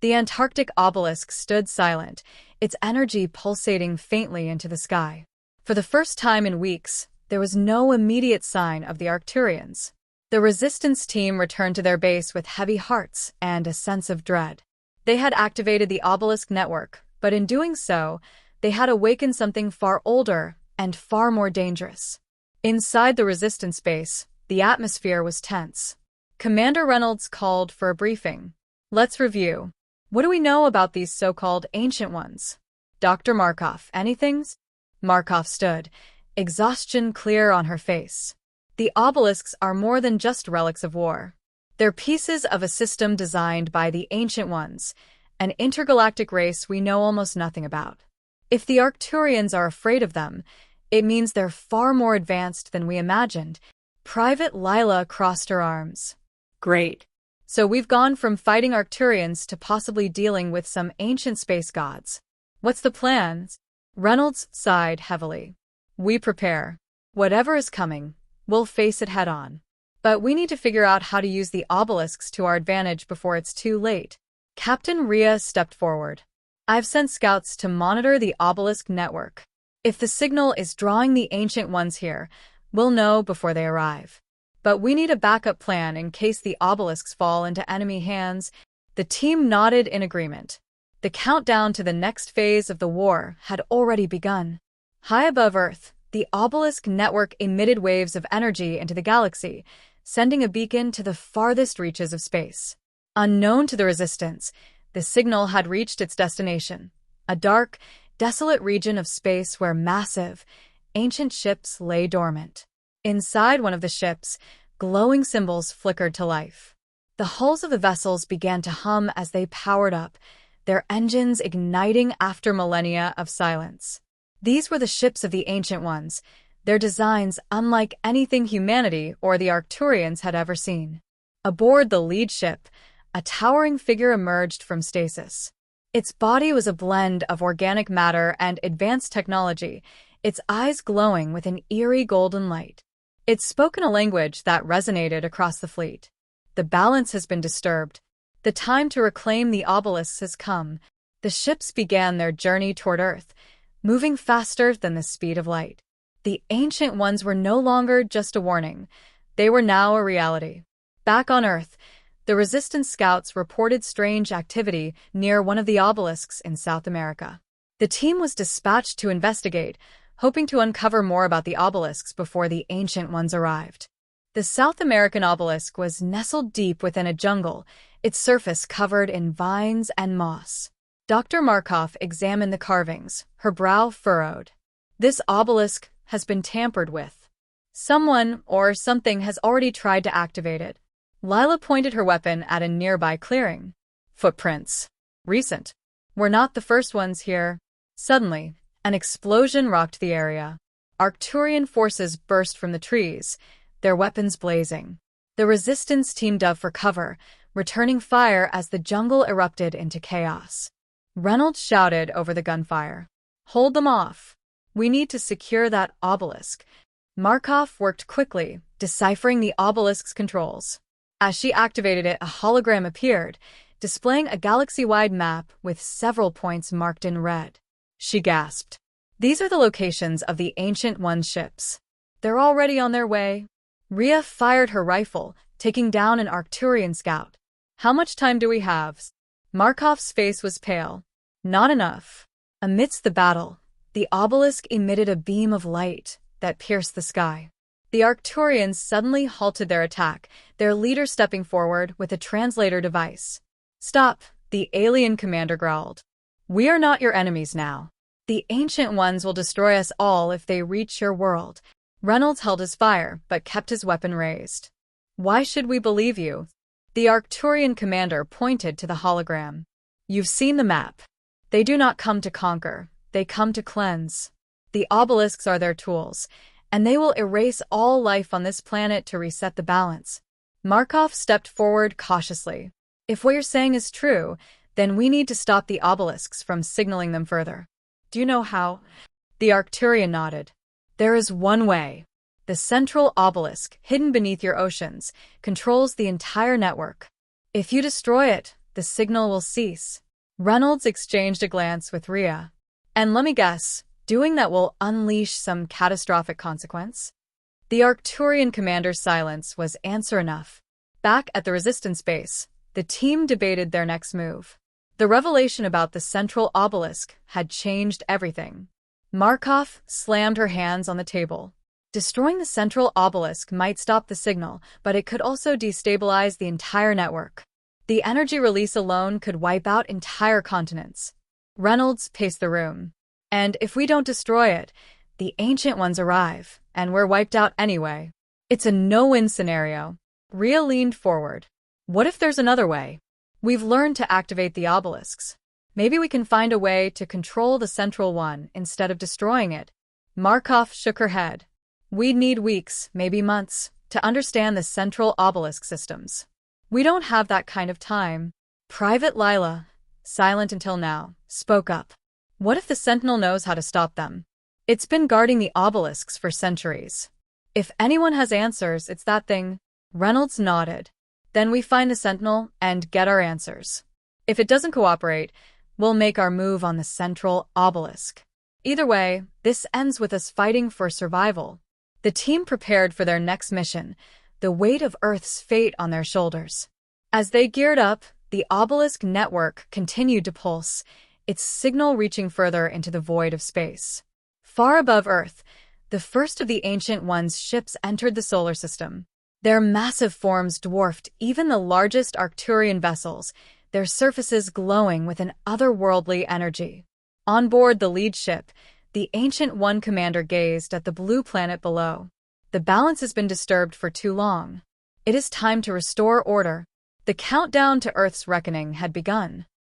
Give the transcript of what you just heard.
The Antarctic obelisk stood silent, its energy pulsating faintly into the sky. For the first time in weeks, there was no immediate sign of the Arcturians. The resistance team returned to their base with heavy hearts and a sense of dread. They had activated the obelisk network, but in doing so, they had awakened something far older and far more dangerous. Inside the resistance base, the atmosphere was tense. Commander Reynolds called for a briefing. Let's review. What do we know about these so-called ancient ones? Dr. Markov, anything? Markov stood, exhaustion clear on her face. The obelisks are more than just relics of war. They're pieces of a system designed by the Ancient Ones, an intergalactic race we know almost nothing about. If the Arcturians are afraid of them, it means they're far more advanced than we imagined. Private Lila crossed her arms. Great. So we've gone from fighting Arcturians to possibly dealing with some ancient space gods. What's the plan? Reynolds sighed heavily. We prepare. Whatever is coming, we'll face it head-on. But we need to figure out how to use the obelisks to our advantage before it's too late. Captain Rhea stepped forward. I've sent scouts to monitor the obelisk network. If the signal is drawing the ancient ones here, we'll know before they arrive. But we need a backup plan in case the obelisks fall into enemy hands. The team nodded in agreement. The countdown to the next phase of the war had already begun. High above Earth, the obelisk network emitted waves of energy into the galaxy, sending a beacon to the farthest reaches of space. Unknown to the resistance, the signal had reached its destination, a dark, desolate region of space where massive, ancient ships lay dormant. Inside one of the ships, glowing symbols flickered to life. The hulls of the vessels began to hum as they powered up, their engines igniting after millennia of silence. These were the ships of the Ancient Ones, their designs unlike anything humanity or the Arcturians had ever seen. Aboard the lead ship, a towering figure emerged from stasis. Its body was a blend of organic matter and advanced technology, its eyes glowing with an eerie golden light. It spoke in a language that resonated across the fleet. The balance has been disturbed. The time to reclaim the obelisks has come. The ships began their journey toward Earth, moving faster than the speed of light. The Ancient Ones were no longer just a warning. They were now a reality. Back on Earth, the resistance scouts reported strange activity near one of the obelisks in South America. The team was dispatched to investigate, hoping to uncover more about the obelisks before the Ancient Ones arrived. The South American obelisk was nestled deep within a jungle, its surface covered in vines and moss. Dr. Markov examined the carvings, her brow furrowed. This obelisk has been tampered with. Someone or something has already tried to activate it. Lila pointed her weapon at a nearby clearing. Footprints. Recent. We're not the first ones here. Suddenly, an explosion rocked the area. Arcturian forces burst from the trees, their weapons blazing. The resistance team dove for cover, returning fire as the jungle erupted into chaos. Reynolds shouted over the gunfire. Hold them off. We need to secure that obelisk. Markov worked quickly, deciphering the obelisk's controls. As she activated it, a hologram appeared, displaying a galaxy-wide map with several points marked in red. She gasped. These are the locations of the Ancient One's ships. They're already on their way. Rhea fired her rifle, taking down an Arcturian scout. How much time do we have? Markov's face was pale. Not enough. Amidst the battle, the obelisk emitted a beam of light that pierced the sky. The Arcturians suddenly halted their attack, their leader stepping forward with a translator device. Stop, the alien commander growled. We are not your enemies now. The Ancient Ones will destroy us all if they reach your world. Reynolds held his fire, but kept his weapon raised. Why should we believe you? The Arcturian commander pointed to the hologram. You've seen the map. They do not come to conquer, they come to cleanse. The obelisks are their tools, and they will erase all life on this planet to reset the balance. Markov stepped forward cautiously. If what you're saying is true, then we need to stop the obelisks from signaling them further. Do you know how? The Arcturian nodded. There is one way. The central obelisk, hidden beneath your oceans, controls the entire network. If you destroy it, the signal will cease. Reynolds exchanged a glance with Rhea. And let me guess, doing that will unleash some catastrophic consequence? The Arcturian commander's silence was answer enough. Back at the resistance base, the team debated their next move. The revelation about the central obelisk had changed everything. Markov slammed her hands on the table. Destroying the central obelisk might stop the signal, but it could also destabilize the entire network. The energy release alone could wipe out entire continents. Reynolds paced the room. And if we don't destroy it, the Ancient Ones arrive, and we're wiped out anyway. It's a no-win scenario. Rhea leaned forward. What if there's another way? We've learned to activate the obelisks. Maybe we can find a way to control the central one instead of destroying it. Markov shook her head. We'd need weeks, maybe months, to understand the central obelisk systems. We don't have that kind of time. Private Lila, silent until now, spoke up. What if the Sentinel knows how to stop them? It's been guarding the obelisks for centuries. If anyone has answers, it's that thing. Reynolds nodded. Then we find the Sentinel and get our answers. If it doesn't cooperate, we'll make our move on the central obelisk. Either way, this ends with us fighting for survival. The team prepared for their next mission, the weight of Earth's fate on their shoulders. As they geared up, the obelisk network continued to pulse, its signal reaching further into the void of space. Far above Earth, the first of the Ancient Ones' ships entered the solar system. Their massive forms dwarfed even the largest Arcturian vessels, their surfaces glowing with an otherworldly energy. On board the lead ship, the Ancient One commander gazed at the blue planet below. The balance has been disturbed for too long. It is time to restore order. The countdown to Earth's reckoning had begun.